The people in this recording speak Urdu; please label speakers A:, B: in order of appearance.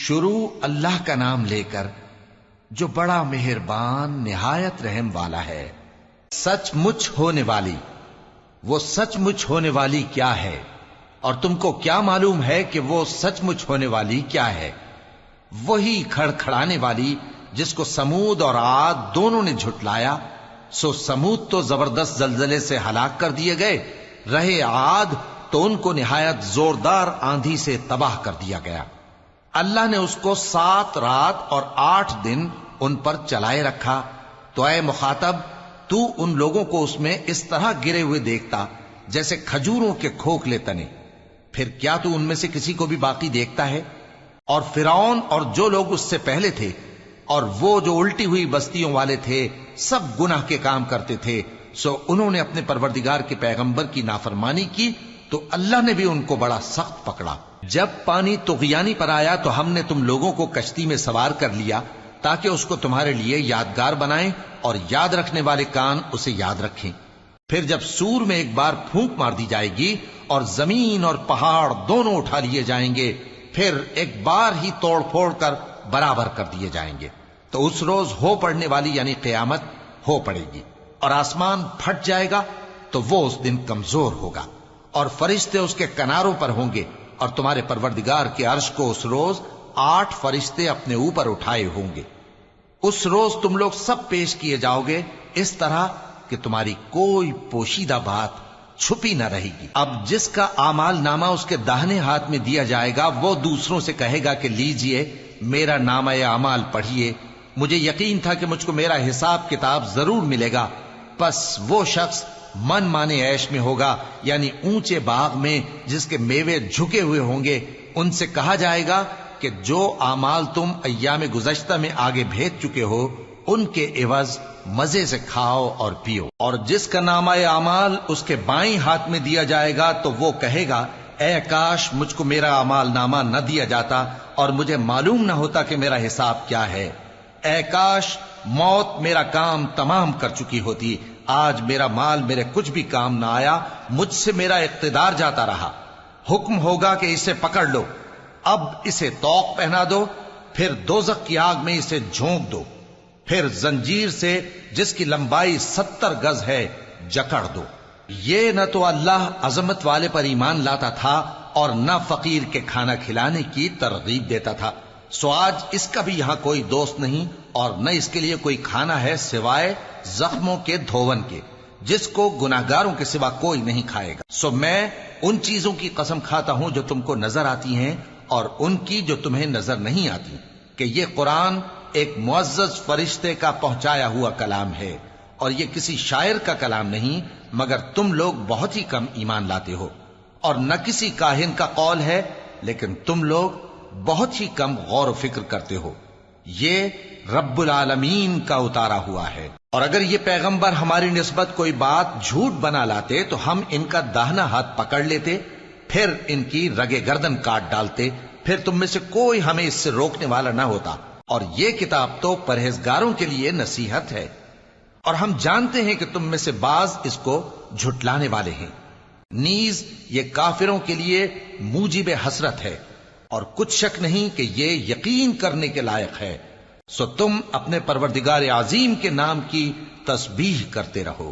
A: شروع اللہ کا نام لے کر جو بڑا مہربان نہایت رحم والا ہے۔ سچ مچ ہونے والی، وہ سچ مچ ہونے والی کیا ہے؟ اور تم کو کیا معلوم ہے کہ وہ سچ مچ ہونے والی کیا ہے؟ وہی کھڑکھڑانے والی جس کو سمود اور عاد دونوں نے جھٹلایا۔ سو سمود تو زبردست زلزلے سے ہلاک کر دیے گئے، رہے عاد تو ان کو نہایت زوردار آندھی سے تباہ کر دیا گیا۔ اللہ نے اس کو 7 رات اور 8 دن ان پر چلائے رکھا۔ تو اے مخاطب، تو ان لوگوں کو اس میں اس طرح گرے ہوئے دیکھتا جیسے کھجوروں کے کھوکھلے تنے، پھر کیا تو ان میں سے کسی کو بھی باقی دیکھتا ہے؟ اور فرعون اور جو لوگ اس سے پہلے تھے اور وہ جو الٹی ہوئی بستیوں والے تھے، سب گناہ کے کام کرتے تھے، سو انہوں نے اپنے پروردگار کے پیغمبر کی نافرمانی کی تو اللہ نے بھی ان کو بڑا سخت پکڑا۔ جب پانی طغیانی پر آیا تو ہم نے تم لوگوں کو کشتی میں سوار کر لیا تاکہ اس کو تمہارے لیے یادگار بنائیں اور یاد رکھنے والے کان اسے یاد رکھیں۔ پھر جب سور میں ایک بار پھونک مار دی جائے گی اور زمین اور پہاڑ دونوں اٹھا لیے جائیں گے، پھر ایک بار ہی توڑ پھوڑ کر برابر کر دیے جائیں گے، تو اس روز ہو پڑنے والی یعنی قیامت ہو پڑے گی، اور آسمان پھٹ جائے گا تو وہ اس دن کمزور ہوگا، اور فرشتے اس کے کناروں پر ہوں گے، اور تمہارے پروردگار کے عرش کو اس روز 8 فرشتے اپنے اوپر اٹھائے ہوں گے۔ اس روز تم لوگ سب پیش کیے جاؤ گے اس طرح کہ تمہاری کوئی پوشیدہ بات چھپی نہ رہے گی۔ اب جس کا اعمال نامہ اس کے داہنے ہاتھ میں دیا جائے گا، وہ دوسروں سے کہے گا کہ لیجئے میرا نامہ اعمال پڑھیے، مجھے یقین تھا کہ مجھ کو میرا حساب کتاب ضرور ملے گا۔ پس وہ شخص من مانے عیش میں ہوگا، یعنی اونچے باغ میں جس کے میوے جھکے ہوئے ہوں گے۔ ان سے کہا جائے گا کہ جو اعمال تم ایام گزشتہ میں آگے بھیج چکے ہو، ان کے عوض مزے سے کھاؤ اور پیو۔ اور جس کا نامہ اعمال اس کے بائیں ہاتھ میں دیا جائے گا تو وہ کہے گا، اے کاش مجھ کو میرا اعمال نامہ نہ دیا جاتا اور مجھے معلوم نہ ہوتا کہ میرا حساب کیا ہے۔ اے کاش موت میرا کام تمام کر چکی ہوتی، آج میرا مال میرے کچھ بھی کام نہ آیا، مجھ سے میرا اقتدار جاتا رہا۔ حکم ہوگا کہ اسے پکڑ لو، اب اسے طوق پہنا دو، پھر دوزخ کی آگ میں اسے جھونک دو، پھر زنجیر سے جس کی لمبائی 70 گز ہے جکڑ دو۔ یہ نہ تو اللہ عظمت والے پر ایمان لاتا تھا اور نہ فقیر کے کھانا کھلانے کی ترغیب دیتا تھا، سو آج اس کا بھی یہاں کوئی دوست نہیں اور نہ اس کے لیے کوئی کھانا ہے سوائے زخموں کے دھون کے، جس کو گناہگاروں کے سوا کوئی نہیں کھائے گا۔ سو میں ان چیزوں کی قسم کھاتا ہوں جو تم کو نظر آتی ہیں اور ان کی جو تمہیں نظر نہیں آتی، کہ یہ قرآن ایک معزز فرشتے کا پہنچایا ہوا کلام ہے، اور یہ کسی شاعر کا کلام نہیں، مگر تم لوگ بہت ہی کم ایمان لاتے ہو، اور نہ کسی کاہن کا قول ہے، لیکن تم لوگ بہت ہی کم غور و فکر کرتے ہو۔ یہ رب العالمین کا اتارا ہوا ہے۔ اور اگر یہ پیغمبر ہماری نسبت کوئی بات جھوٹ بنا لاتے تو ہم ان کا داہنا ہاتھ پکڑ لیتے، پھر ان کی رگے گردن کاٹ ڈالتے، پھر تم میں سے کوئی ہمیں اس سے روکنے والا نہ ہوتا۔ اور یہ کتاب تو پرہیزگاروں کے لیے نصیحت ہے، اور ہم جانتے ہیں کہ تم میں سے بعض اس کو جھٹلانے والے ہیں۔ نیز یہ کافروں کے لیے موجب حسرت ہے، اور کچھ شک نہیں کہ یہ یقین کرنے کے لائق ہے۔ سو تم اپنے پروردگار عظیم کے نام کی تسبیح کرتے رہو۔